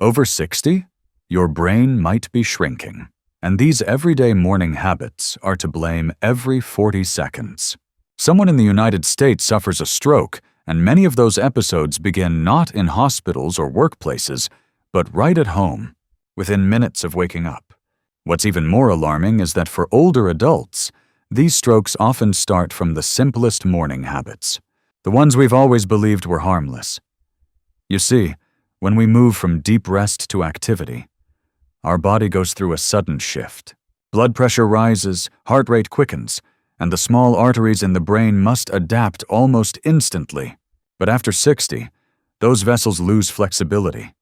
Over 60? Your brain might be shrinking. And these everyday morning habits are to blame every 40 seconds. Someone in the United States suffers a stroke, and many of those episodes begin not in hospitals or workplaces, but right at home, within minutes of waking up. What's even more alarming is that for older adults, these strokes often start from the simplest morning habits, the ones we've always believed were harmless. You see, when we move from deep rest to activity, our body goes through a sudden shift. Blood pressure rises, heart rate quickens, and the small arteries in the brain must adapt almost instantly. But after 60, those vessels lose flexibility,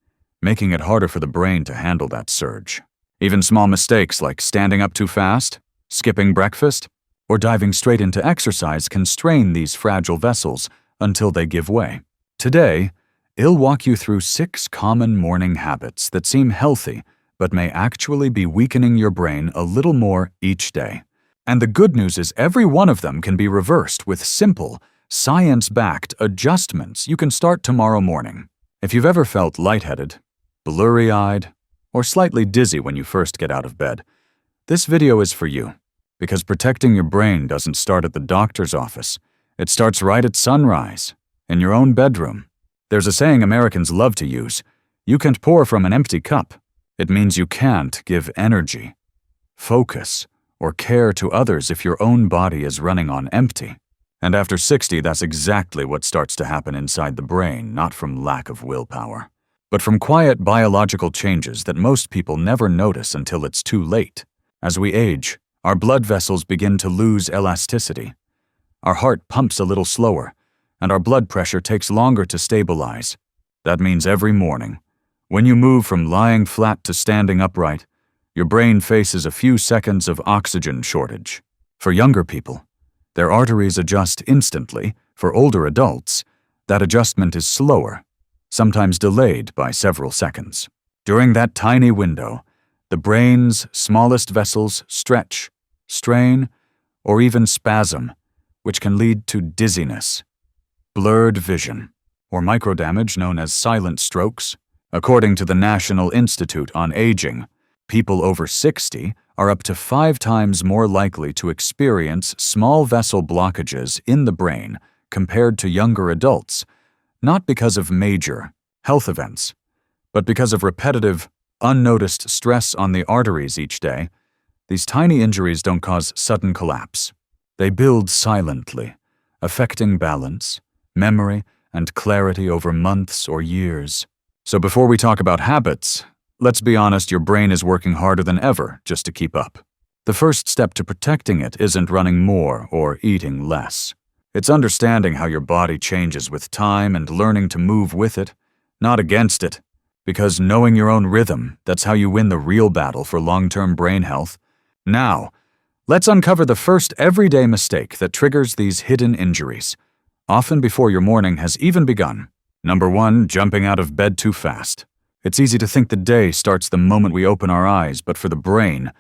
making it harder for the brain to handle that surge. Even small mistakes like standing up too fast, skipping breakfast, or diving straight into exercise can strain these fragile vessels until they give way. Today, I'll walk you through 6 common morning habits that seem healthy but may actually be weakening your brain a little more each day. And the good news is every one of them can be reversed with simple, science-backed adjustments you can start tomorrow morning. If you've ever felt lightheaded, blurry-eyed, or slightly dizzy when you first get out of bed, this video is for you, because protecting your brain doesn't start at the doctor's office. It starts right at sunrise, in your own bedroom. There's a saying Americans love to use: you can't pour from an empty cup. It means you can't give energy, focus, or care to others if your own body is running on empty. And after 60, that's exactly what starts to happen inside the brain, not from lack of willpower, but from quiet biological changes that most people never notice until it's too late. As we age, our blood vessels begin to lose elasticity. Our heart pumps a little slower, and our blood pressure takes longer to stabilize. That means every morning, when you move from lying flat to standing upright, your brain faces a few seconds of oxygen shortage. For younger people, their arteries adjust instantly. For older adults, that adjustment is slower, sometimes delayed by several seconds. During that tiny window, the brain's smallest vessels stretch, strain, or even spasm, which can lead to dizziness, blurred vision, or microdamage known as silent strokes. According to the National Institute on Aging, people over 60 are up to 5 times more likely to experience small vessel blockages in the brain compared to younger adults, not because of major health events, but because of repetitive, unnoticed stress on the arteries each day. These tiny injuries don't cause sudden collapse. They build silently, affecting balance, memory, and clarity over months or years. So before we talk about habits, let's be honest, your brain is working harder than ever just to keep up. The first step to protecting it isn't running more or eating less. It's understanding how your body changes with time and learning to move with it, not against it. Because knowing your own rhythm, that's how you win the real battle for long-term brain health. Now, let's uncover the first everyday mistake that triggers these hidden injuries, often before your morning has even begun. Number 1, jumping out of bed too fast. It's easy to think the day starts the moment we open our eyes, but for the brain,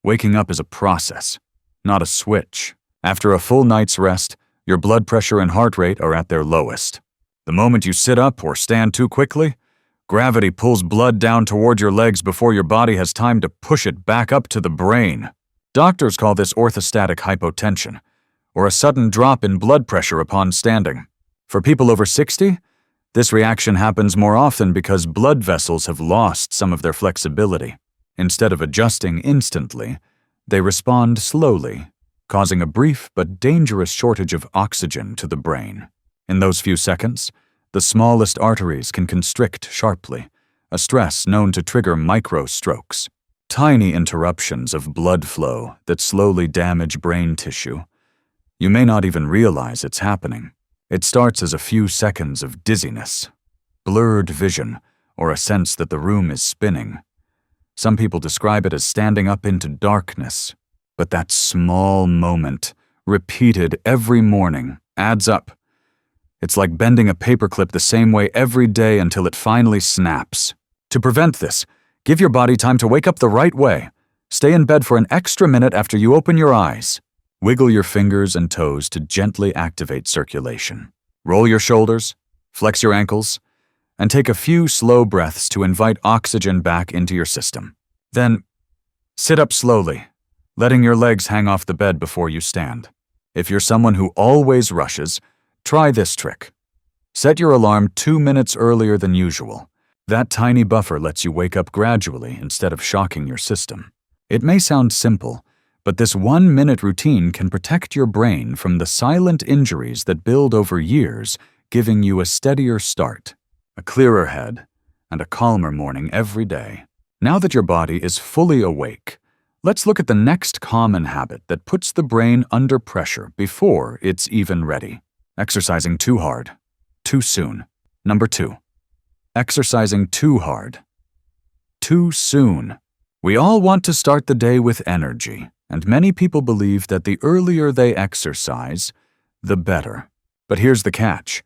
waking up is a process, not a switch. After a full night's rest, your blood pressure and heart rate are at their lowest. The moment you sit up or stand too quickly, gravity pulls blood down toward your legs before your body has time to push it back up to the brain. Doctors call this orthostatic hypotension, or a sudden drop in blood pressure upon standing. For people over 60, this reaction happens more often because blood vessels have lost some of their flexibility. Instead of adjusting instantly, they respond slowly, causing a brief but dangerous shortage of oxygen to the brain. In those few seconds, the smallest arteries can constrict sharply, a stress known to trigger microstrokes, tiny interruptions of blood flow that slowly damage brain tissue. You may not even realize it's happening. It starts as a few seconds of dizziness, blurred vision, or a sense that the room is spinning. Some people describe it as standing up into darkness, but that small moment, repeated every morning, adds up. It's like bending a paperclip the same way every day until it finally snaps. To prevent this, give your body time to wake up the right way. Stay in bed for an extra minute after you open your eyes. Wiggle your fingers and toes to gently activate circulation. Roll your shoulders, flex your ankles, and take a few slow breaths to invite oxygen back into your system. Then, sit up slowly, letting your legs hang off the bed before you stand. If you're someone who always rushes, try this trick. Set your alarm 2 minutes earlier than usual. That tiny buffer lets you wake up gradually instead of shocking your system. It may sound simple, but this 1-minute routine can protect your brain from the silent injuries that build over years, giving you a steadier start, a clearer head, and a calmer morning every day. Now that your body is fully awake, let's look at the next common habit that puts the brain under pressure before it's even ready. Exercising too hard, too soon. Number 2. Exercising too hard, too soon. We all want to start the day with energy, and many people believe that the earlier they exercise, the better. But here's the catch.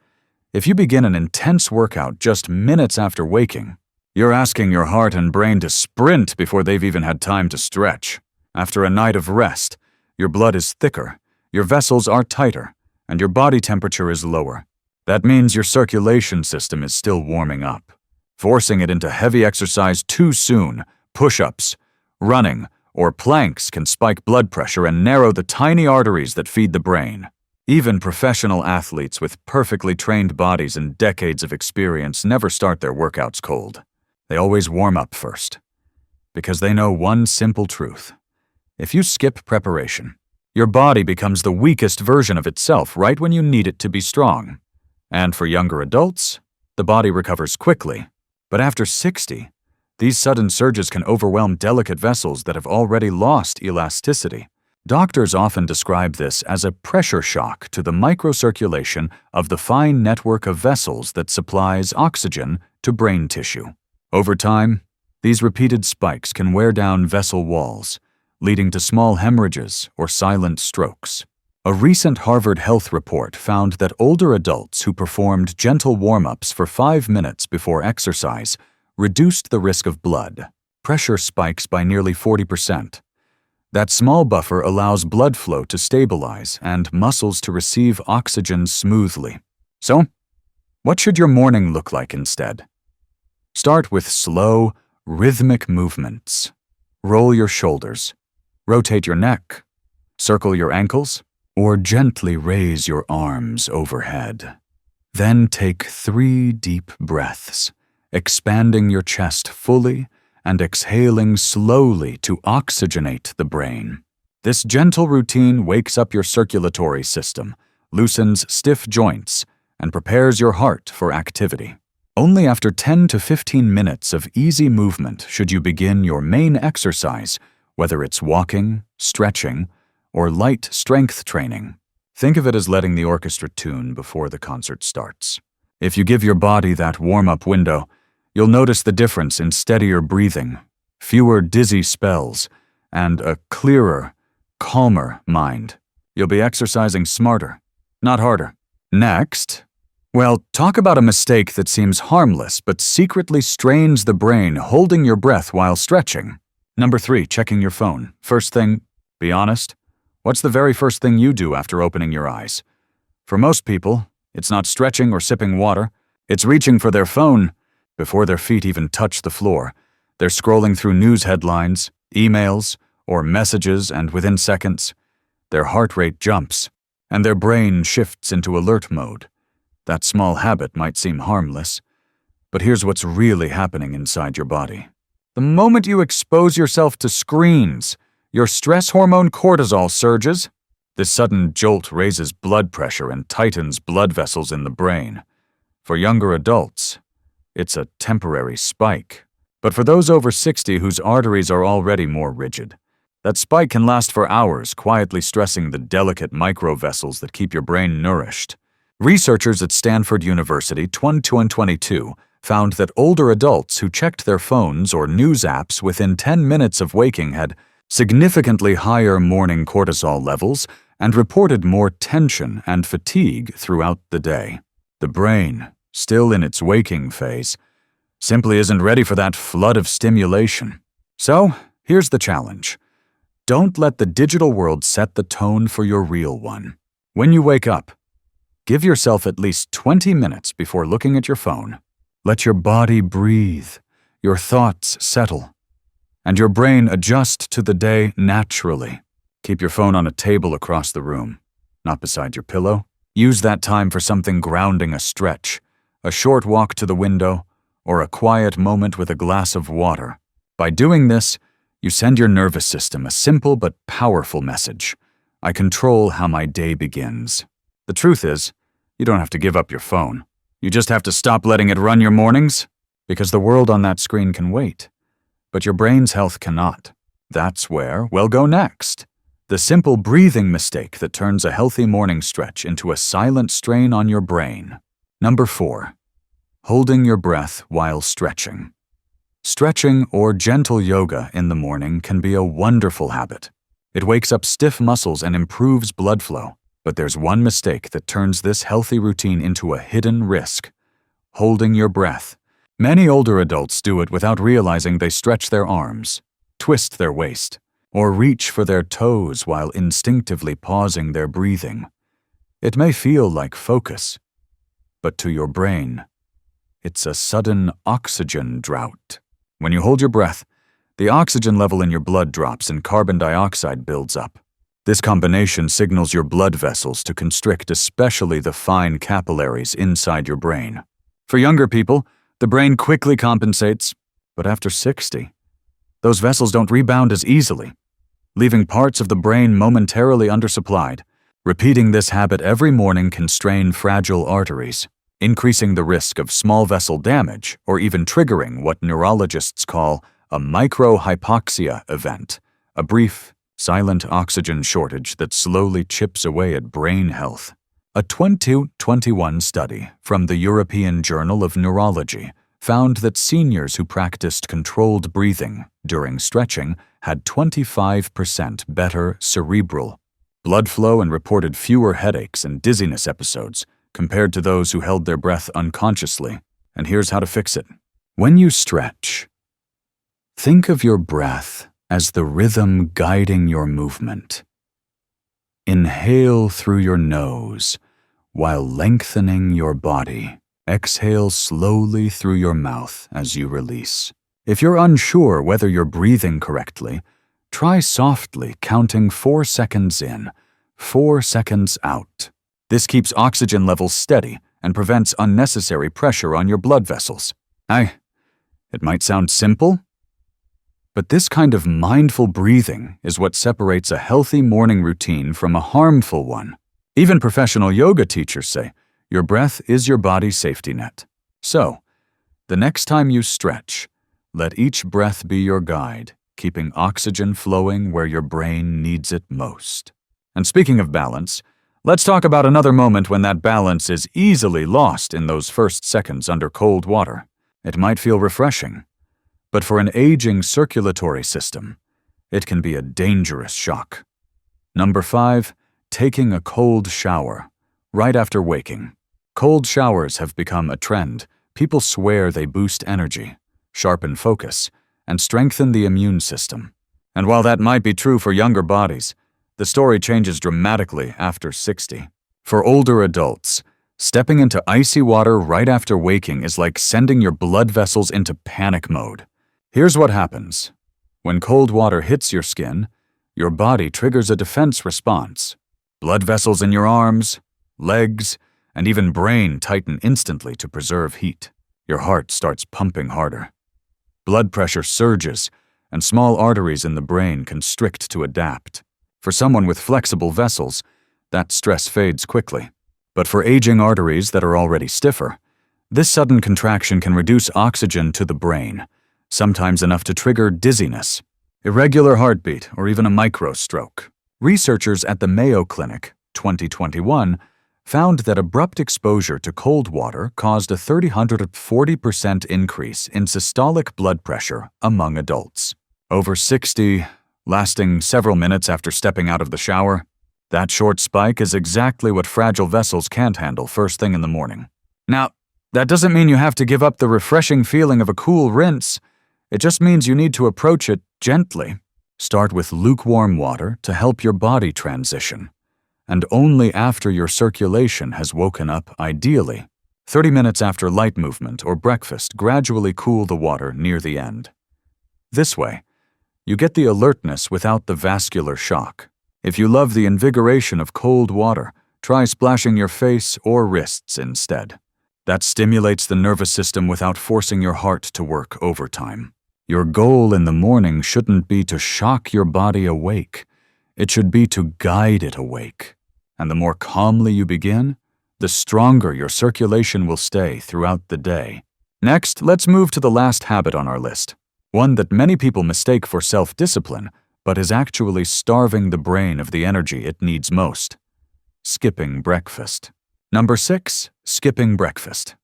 If you begin an intense workout just minutes after waking, you're asking your heart and brain to sprint before they've even had time to stretch. After a night of rest, your blood is thicker, your vessels are tighter, and your body temperature is lower. That means your circulation system is still warming up. Forcing it into heavy exercise too soon, push-ups, running, or planks can spike blood pressure and narrow the tiny arteries that feed the brain. Even professional athletes with perfectly trained bodies and decades of experience never start their workouts cold. They always warm up first. Because they know one simple truth. If you skip preparation, your body becomes the weakest version of itself right when you need it to be strong. And for younger adults, the body recovers quickly. But after 60, these sudden surges can overwhelm delicate vessels that have already lost elasticity. Doctors often describe this as a pressure shock to the microcirculation of the fine network of vessels that supplies oxygen to brain tissue. Over time, these repeated spikes can wear down vessel walls, leading to small hemorrhages or silent strokes. A recent Harvard Health report found that older adults who performed gentle warm-ups for 5 minutes before exercise reduced the risk of blood pressure spikes by nearly 40%. That small buffer allows blood flow to stabilize and muscles to receive oxygen smoothly. So, what should your morning look like instead? Start with slow, rhythmic movements. Roll your shoulders, rotate your neck, circle your ankles, or gently raise your arms overhead. Then take 3 deep breaths, expanding your chest fully and exhaling slowly to oxygenate the brain. This gentle routine wakes up your circulatory system, loosens stiff joints, and prepares your heart for activity. Only after 10 to 15 minutes of easy movement should you begin your main exercise, whether it's walking, stretching, or light strength training. Think of it as letting the orchestra tune before the concert starts. If you give your body that warm-up window, you'll notice the difference in steadier breathing, fewer dizzy spells, and a clearer, calmer mind. You'll be exercising smarter, not harder. Next, well, talk about a mistake that seems harmless but secretly strains the brain holding your breath while stretching. Number 3, checking your phone. First thing, be honest. What's the very first thing you do after opening your eyes? For most people, it's not stretching or sipping water. It's reaching for their phone before their feet even touch the floor. They're scrolling through news headlines, emails, or messages, and within seconds, their heart rate jumps, and their brain shifts into alert mode. That small habit might seem harmless, but here's what's really happening inside your body. The moment you expose yourself to screens, your stress hormone cortisol surges. This sudden jolt raises blood pressure and tightens blood vessels in the brain. For younger adults, it's a temporary spike. But for those over 60 whose arteries are already more rigid, that spike can last for hours, quietly stressing the delicate microvessels that keep your brain nourished. Researchers at Stanford University 2022 found that older adults who checked their phones or news apps within 10 minutes of waking had significantly higher morning cortisol levels and reported more tension and fatigue throughout the day. The brain, still in its waking phase, simply isn't ready for that flood of stimulation. So, here's the challenge. Don't let the digital world set the tone for your real one. When you wake up, give yourself at least 20 minutes before looking at your phone. Let your body breathe, your thoughts settle, and your brain adjust to the day naturally. Keep your phone on a table across the room, not beside your pillow. Use that time for something grounding, a stretch, a short walk to the window, or a quiet moment with a glass of water. By doing this, you send your nervous system a simple but powerful message. I control how my day begins. The truth is, you don't have to give up your phone. You just have to stop letting it run your mornings, because the world on that screen can wait. But your brain's health cannot. That's where we'll go next. The simple breathing mistake that turns a healthy morning stretch into a silent strain on your brain. Number 4. Holding your breath while stretching. Stretching or gentle yoga in the morning can be a wonderful habit. It wakes up stiff muscles and improves blood flow. But there's one mistake that turns this healthy routine into a hidden risk: holding your breath. Many older adults do it without realizing they stretch their arms, twist their waist, or reach for their toes while instinctively pausing their breathing. It may feel like focus, but to your brain, it's a sudden oxygen drought. When you hold your breath, the oxygen level in your blood drops and carbon dioxide builds up. This combination signals your blood vessels to constrict, especially the fine capillaries inside your brain. For younger people, the brain quickly compensates, but after 60, those vessels don't rebound as easily, leaving parts of the brain momentarily undersupplied. Repeating this habit every morning can strain fragile arteries, increasing the risk of small vessel damage or even triggering what neurologists call a microhypoxia event, a brief, silent oxygen shortage that slowly chips away at brain health. A 2021 study from the European Journal of Neurology found that seniors who practiced controlled breathing during stretching had 25% better cerebral blood flow and reported fewer headaches and dizziness episodes compared to those who held their breath unconsciously. And here's how to fix it. When you stretch, think of your breath as the rhythm guiding your movement. Inhale through your nose while lengthening your body. Exhale slowly through your mouth as you release. If you're unsure whether you're breathing correctly, try softly counting 4 seconds in, 4 seconds out. This keeps oxygen levels steady and prevents unnecessary pressure on your blood vessels. It might sound simple, but this kind of mindful breathing is what separates a healthy morning routine from a harmful one. Even professional yoga teachers say, your breath is your body's safety net. So, the next time you stretch, let each breath be your guide, keeping oxygen flowing where your brain needs it most. And speaking of balance, let's talk about another moment when that balance is easily lost in those first seconds under cold water. It might feel refreshing, but for an aging circulatory system, it can be a dangerous shock. Number 5, taking a cold shower right after waking. Cold showers have become a trend. People swear they boost energy, sharpen focus, and strengthen the immune system. And while that might be true for younger bodies, the story changes dramatically after 60. For older adults, stepping into icy water right after waking is like sending your blood vessels into panic mode. Here's what happens. When cold water hits your skin, your body triggers a defense response. Blood vessels in your arms, legs, and even brain tighten instantly to preserve heat. Your heart starts pumping harder. Blood pressure surges, and small arteries in the brain constrict to adapt. For someone with flexible vessels, that stress fades quickly. But for aging arteries that are already stiffer, this sudden contraction can reduce oxygen to the brain, sometimes enough to trigger dizziness, irregular heartbeat, or even a microstroke. Researchers at the Mayo Clinic, 2021, found that abrupt exposure to cold water caused a 340% increase in systolic blood pressure among adults. Over 60, lasting several minutes after stepping out of the shower, that short spike is exactly what fragile vessels can't handle first thing in the morning. Now, that doesn't mean you have to give up the refreshing feeling of a cool rinse. It just means you need to approach it gently. Start with lukewarm water to help your body transition, and only after your circulation has woken up ideally. 30 minutes after light movement or breakfast, gradually cool the water near the end. This way, you get the alertness without the vascular shock. If you love the invigoration of cold water, try splashing your face or wrists instead. That stimulates the nervous system without forcing your heart to work overtime. Your goal in the morning shouldn't be to shock your body awake. It should be to guide it awake. And the more calmly you begin, the stronger your circulation will stay throughout the day. Next, let's move to the last habit on our list, one that many people mistake for self-discipline, but is actually starving the brain of the energy it needs most: skipping breakfast. Number 6, skipping breakfast.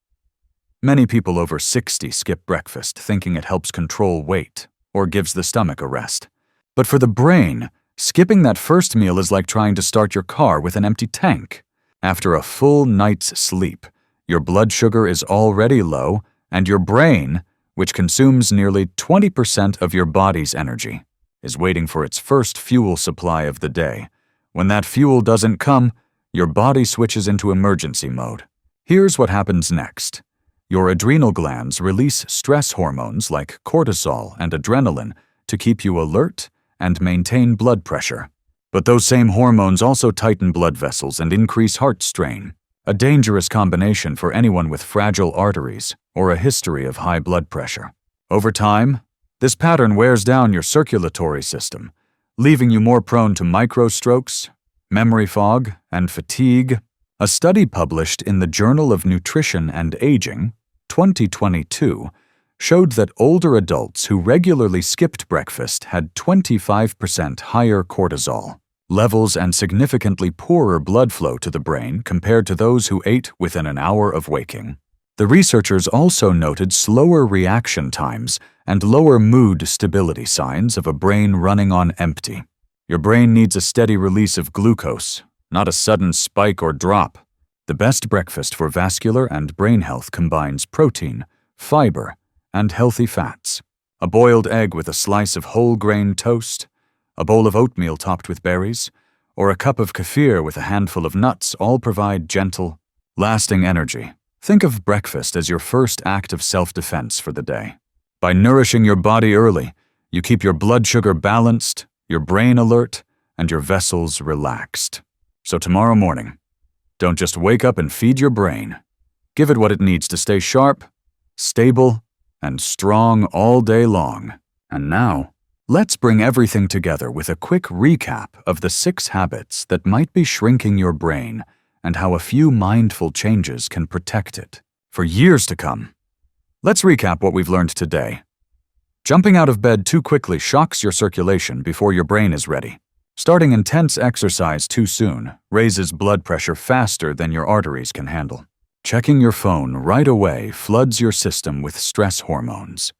Many people over 60 skip breakfast, thinking it helps control weight or gives the stomach a rest. But for the brain, skipping that first meal is like trying to start your car with an empty tank. After a full night's sleep, your blood sugar is already low, and your brain, which consumes nearly 20% of your body's energy, is waiting for its first fuel supply of the day. When that fuel doesn't come, your body switches into emergency mode. Here's what happens next. Your adrenal glands release stress hormones like cortisol and adrenaline to keep you alert and maintain blood pressure. But those same hormones also tighten blood vessels and increase heart strain, a dangerous combination for anyone with fragile arteries or a history of high blood pressure. Over time, this pattern wears down your circulatory system, leaving you more prone to microstrokes, memory fog, and fatigue. A study published in the Journal of Nutrition and Aging, 2022, showed that older adults who regularly skipped breakfast had 25% higher cortisol levels and significantly poorer blood flow to the brain compared to those who ate within an hour of waking. The researchers also noted slower reaction times and lower mood stability signs of a brain running on empty. Your brain needs a steady release of glucose, not a sudden spike or drop. The best breakfast for vascular and brain health combines protein, fiber, and healthy fats. A boiled egg with a slice of whole grain toast, a bowl of oatmeal topped with berries, or a cup of kefir with a handful of nuts all provide gentle, lasting energy. Think of breakfast as your first act of self-defense for the day. By nourishing your body early, you keep your blood sugar balanced, your brain alert, and your vessels relaxed. So tomorrow morning, don't just wake up and feed your brain. Give it what it needs to stay sharp, stable, and strong all day long. And now, let's bring everything together with a quick recap of the 6 habits that might be shrinking your brain and how a few mindful changes can protect it for years to come. Let's recap what we've learned today. Jumping out of bed too quickly shocks your circulation before your brain is ready. Starting intense exercise too soon raises blood pressure faster than your arteries can handle. Checking your phone right away floods your system with stress hormones.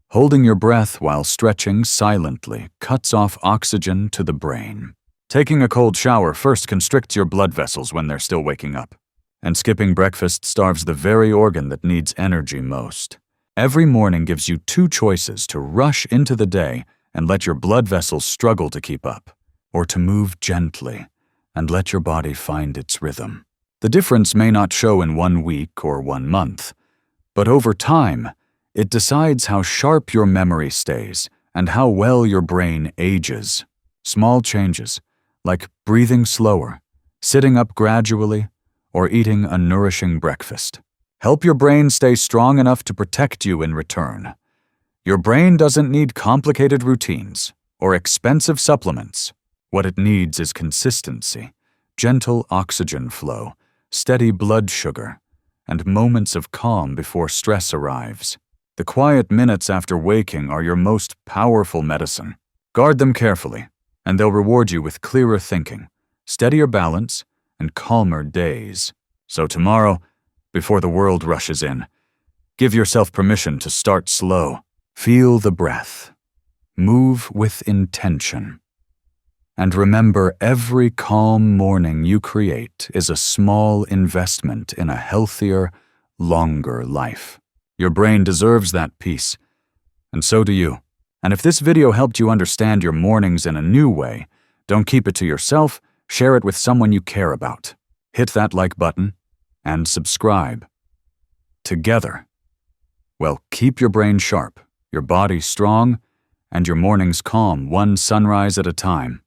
Holding your breath while stretching silently cuts off oxygen to the brain. Taking a cold shower first constricts your blood vessels when they're still waking up. And skipping breakfast starves the very organ that needs energy most. Every morning gives you 2 choices: to rush into the day and let your blood vessels struggle to keep up, or to move gently and let your body find its rhythm. The difference may not show in 1 week or 1 month, but over time, it decides how sharp your memory stays and how well your brain ages. Small changes, like breathing slower, sitting up gradually, or eating a nourishing breakfast, help your brain stay strong enough to protect you in return. Your brain doesn't need complicated routines or expensive supplements. What it needs is consistency, gentle oxygen flow, steady blood sugar, and moments of calm before stress arrives. The quiet minutes after waking are your most powerful medicine. Guard them carefully, and they'll reward you with clearer thinking, steadier balance, and calmer days. So tomorrow, before the world rushes in, give yourself permission to start slow. Feel the breath. Move with intention. And remember, every calm morning you create is a small investment in a healthier, longer life. Your brain deserves that peace, and so do you. And if this video helped you understand your mornings in a new way, don't keep it to yourself, share it with someone you care about. Hit that like button and subscribe. together. Well, keep your brain sharp, your body strong, and your mornings calm, one sunrise at a time.